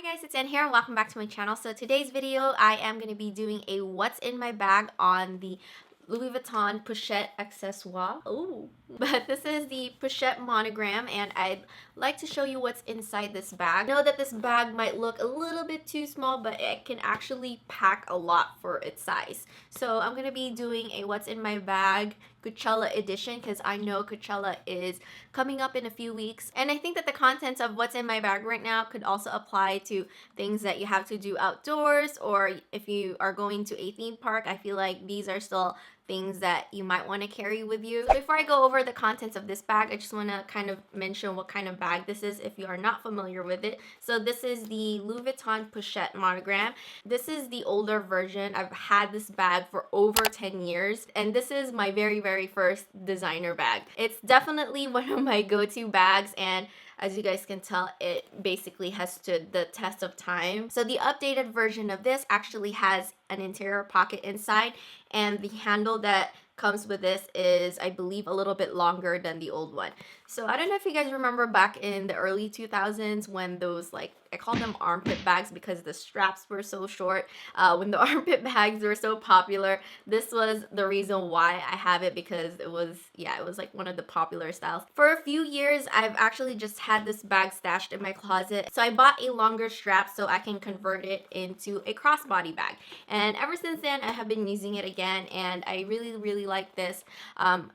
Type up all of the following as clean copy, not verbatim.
Hi guys, it's Ann here and welcome back to my channel. So today's video, I am going to be doing a what's in my bag on the Louis Vuitton Pochette Accessoire. Oh, but this is the Pochette Monogram and I'd like to show you what's inside this bag. I know that this bag might look a little bit too small, but it can actually pack a lot for its size. So I'm going to be doing a what's in my bag Coachella edition because I know Coachella is coming up in a few weeks, and I think that the contents of what's in my bag right now could also apply to things that you have to do outdoors, or if you are going to a theme park. I feel like these are still things that you might want to carry with you. So before I go over the contents of this bag, I just want to kind of mention what kind of bag this is if you are not familiar with it. So this is the Louis Vuitton Pochette Monogram. This is the older version. I've had this bag for over 10 years and this is my very first designer bag. It's definitely one of my go-to bags, and as you guys can tell, it basically has stood the test of time. So the updated version of this actually has an interior pocket inside, and the handle that comes with this is, I believe, a little bit longer than the old one. So I don't know if you guys remember back in the early 2000s when those, like, I call them armpit bags because the straps were so short. When the armpit bags were so popular, this was the reason why I have it, because it was like one of the popular styles. For a few years, I've actually just had this bag stashed in my closet. So I bought a longer strap so I can convert it into a crossbody bag. And ever since then, I have been using it again, and I really like this,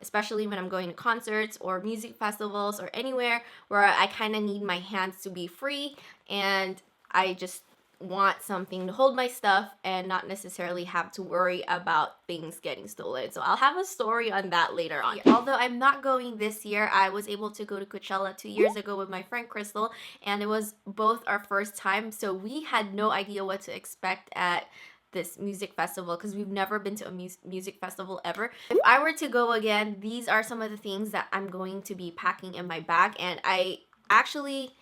especially when I'm going to concerts or music festivals or anywhere where I kind of need my hands to be free and I just want something to hold my stuff and not necessarily have to worry about things getting stolen. So I'll have a story on that later on. Although I'm not going this year, I was able to go to Coachella 2 years ago with my friend Crystal, and it was both our first time, so we had no idea what to expect at this music festival because we've never been to a music festival ever. If I were to go again, these are some of the things that I'm going to be packing in my bag, and I actually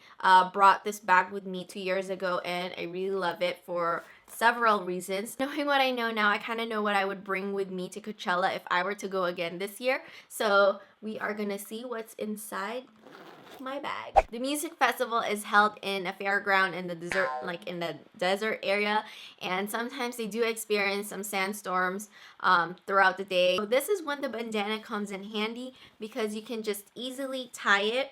brought this bag with me 2 years ago and I really love it for several reasons. Knowing what I know now, I kind of know what I would bring with me to Coachella if I were to go again this year. So we are gonna see what's inside my bag. The music festival is held in a fairground in the desert, like in the desert area, and sometimes they do experience some sandstorms throughout the day. So this is when the bandana comes in handy because you can just easily tie it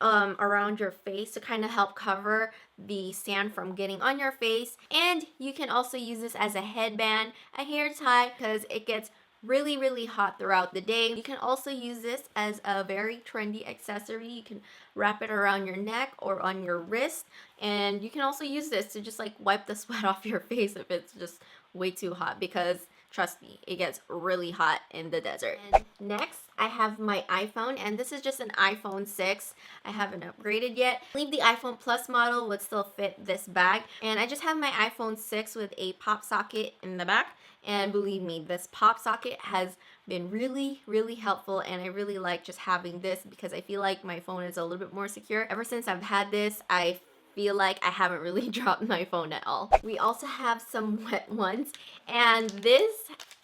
around your face to kind of help cover the sand from getting on your face. And you can also use this as a headband, a hair tie, because it gets really hot throughout the day. You can also use this as a very trendy accessory. You can wrap it around your neck or on your wrist, and you can also use this to just like wipe the sweat off your face if it's just way too hot, because trust me, it gets really hot in the desert. And next, I have my iPhone, and this is just an iPhone 6. I haven't upgraded yet. I believe the iPhone Plus model would still fit this bag. And I just have my iPhone 6 with a pop socket in the back. And believe me, this pop socket has been really helpful, and I really like just having this because I feel like my phone is a little bit more secure. Ever since I've had this, I feel like I haven't really dropped my phone at all. We also have some WetOnes, and this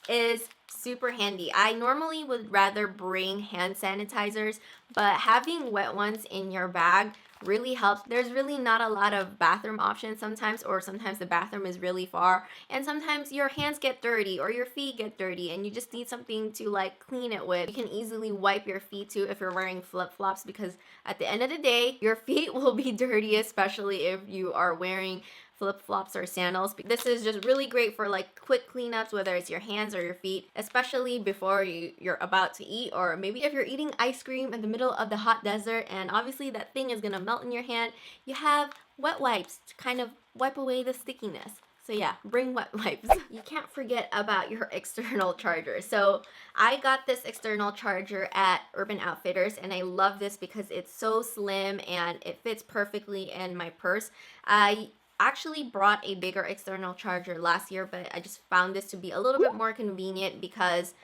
is super handy. I normally would rather bring hand sanitizers, but having WetOnes in your bag really helps. There's really not a lot of bathroom options sometimes, or sometimes the bathroom is really far, and sometimes your hands get dirty or your feet get dirty and you just need something to like clean it with. You can easily wipe your feet too if you're wearing flip-flops, because at the end of the day, your feet will be dirty, especially if you are wearing flip-flops or sandals. This is just really great for like quick cleanups, whether it's your hands or your feet, especially before you're about to eat, or maybe if you're eating ice cream in the middle of the hot desert and obviously that thing is gonna melt in your hand. You have wet wipes to kind of wipe away the stickiness. So yeah, bring wet wipes. You can't forget about your external charger. So I got this external charger at Urban Outfitters, and I love this because it's so slim and it fits perfectly in my purse. I actually brought a bigger external charger last year, but I just found this to be a little bit more convenient because,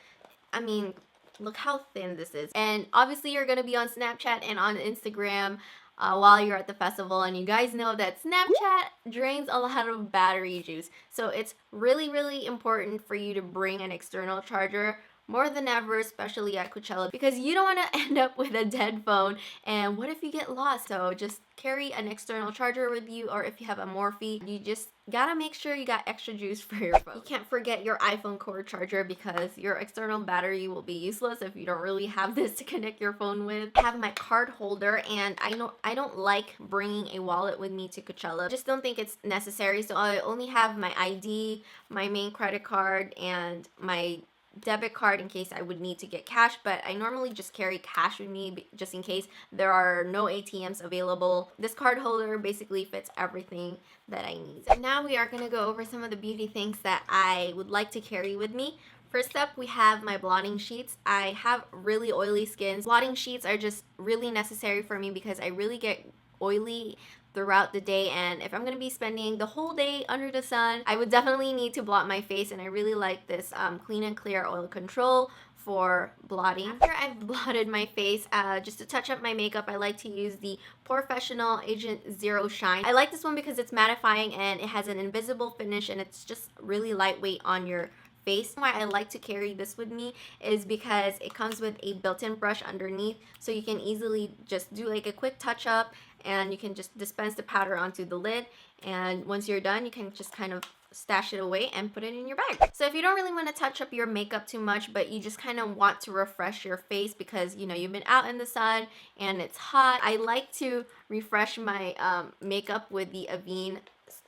I mean, look how thin this is. And obviously you're going to be on Snapchat and on Instagram while you're at the festival, and you guys know that Snapchat drains a lot of battery juice. So it's really important for you to bring an external charger more than ever, especially at Coachella, because you don't want to end up with a dead phone. And what if you get lost? So just carry an external charger with you, or if you have a Morphe, you just gotta make sure you got extra juice for your phone. You can't forget your iPhone cord charger, because your external battery will be useless if you don't really have this to connect your phone with. I have my card holder, and I know I don't like bringing a wallet with me to Coachella. Just don't think it's necessary, so I only have my ID, my main credit card, and my debit card in case I would need to get cash, but I normally just carry cash with me just in case there are no ATMs available. This card holder basically fits everything that I need. So now we are going to go over some of the beauty things that I would like to carry with me. First up, we have my blotting sheets. I have really oily skin. Blotting sheets are just really necessary for me because I really get oily throughout the day, and if I'm gonna be spending the whole day under the sun, I would definitely need to blot my face, and I really like this Clean and Clear Oil Control for blotting. After I've blotted my face, just to touch up my makeup, I like to use the Professional Agent Zero Shine. I like this one because it's mattifying and it has an invisible finish, and it's just really lightweight on your face. Why I like to carry this with me is because it comes with a built-in brush underneath, so you can easily just do like a quick touch up, and you can just dispense the powder onto the lid, and once you're done, you can just kind of stash it away and put it in your bag. So if you don't really want to touch up your makeup too much, but you just kind of want to refresh your face because you know you've been out in the sun and it's hot, I like to refresh my makeup with the Avene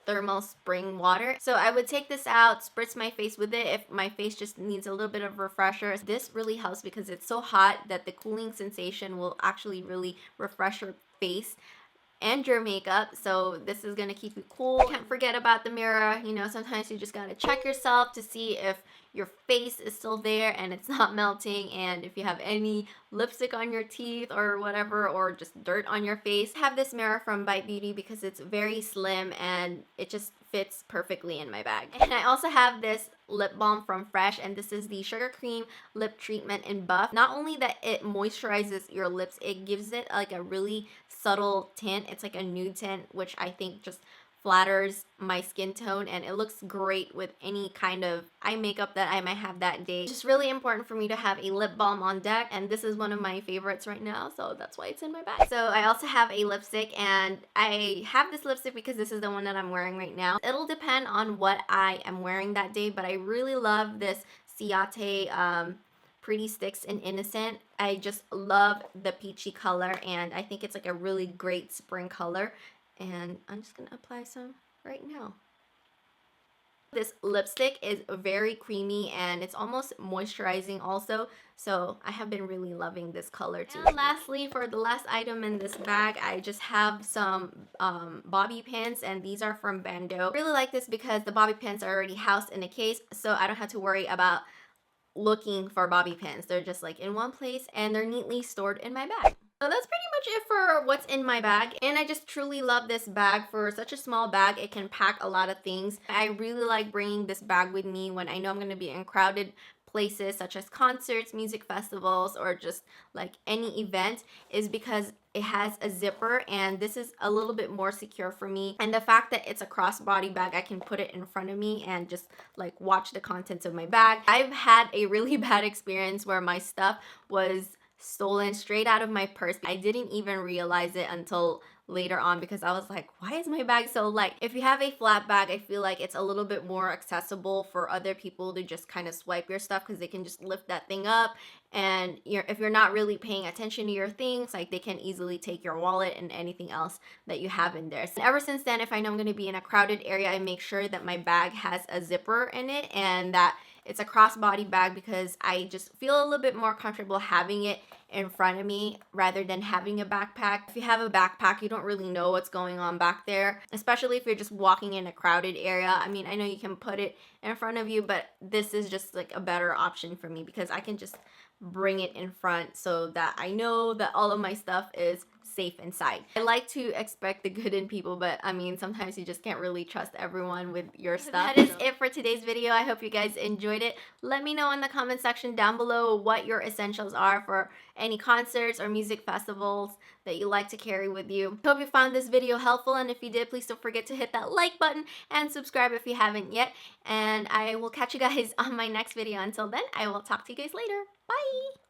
thermal spring water. So I would take this out, spritz my face with it if my face just needs a little bit of refresher. This really helps because it's so hot that the cooling sensation will actually really refresh your face and your makeup, so this is gonna keep you cool. Can't forget about the mirror. You know, sometimes you just gotta check yourself to see if your face is still there and it's not melting, and if you have any lipstick on your teeth or whatever, or just dirt on your face. I have this mirror from Bite Beauty because it's very slim and it just fits perfectly in my bag. And I also have this lip balm from Fresh, and this is the Sugar Cream Lip Treatment in Buff. Not only that it moisturizes your lips, it gives it like a really subtle tint. It's like a nude tint, which I think just flatters my skin tone, and it looks great with any kind of eye makeup that I might have that day. It's just really important for me to have a lip balm on deck, and this is one of my favorites right now, so that's why it's in my bag. So I also have a lipstick, and I have this lipstick because this is the one that I'm wearing right now. It'll depend on what I am wearing that day, but I really love this Ciate Pretty Sticks in Innocent. I just love the peachy color, and I think it's like a really great spring color. And I'm just gonna apply some right now. This lipstick is very creamy and it's almost moisturizing also, so I have been really loving this color too. And lastly, for the last item in this bag, I just have some bobby pins, and these are from Bando. I really like this because the bobby pins are already housed in a case, so I don't have to worry about looking for bobby pins. They're just like in one place and they're neatly stored in my bag. So that's pretty much it for what's in my bag, and I just truly love this bag. For such a small bag, it can pack a lot of things. I really like bringing this bag with me when I know I'm going to be in crowded places such as concerts, music festivals, or just like any event, is because it has a zipper, and this is a little bit more secure for me. And the fact that it's a crossbody bag, I can put it in front of me and just like watch the contents of my bag. I've had a really bad experience where my stuff was stolen straight out of my purse. I didn't even realize it until later on because I was like, why is my bag so light? If you have a flat bag, I feel like it's a little bit more accessible for other people to just kind of swipe your stuff, because they can just lift that thing up, and if you're not really paying attention to your things, like they can easily take your wallet and anything else that you have in there. So ever since then, if I know I'm going to be in a crowded area, I make sure that my bag has a zipper in it and that it's a crossbody bag, because I just feel a little bit more comfortable having it in front of me rather than having a backpack. If you have a backpack, you don't really know what's going on back there, especially if you're just walking in a crowded area. I mean, I know you can put it in front of you, but this is just like a better option for me because I can just bring it in front so that I know that all of my stuff is safe inside. I like to expect the good in people, but I mean, sometimes you just can't really trust everyone with your stuff. That is it for today's video. I hope you guys enjoyed it. Let me know in the comment section down below what your essentials are for any concerts or music festivals that you like to carry with you. Hope you found this video helpful, and if you did, please don't forget to hit that like button and subscribe if you haven't yet. And I will catch you guys on my next video. Until then, I will talk to you guys later. Bye!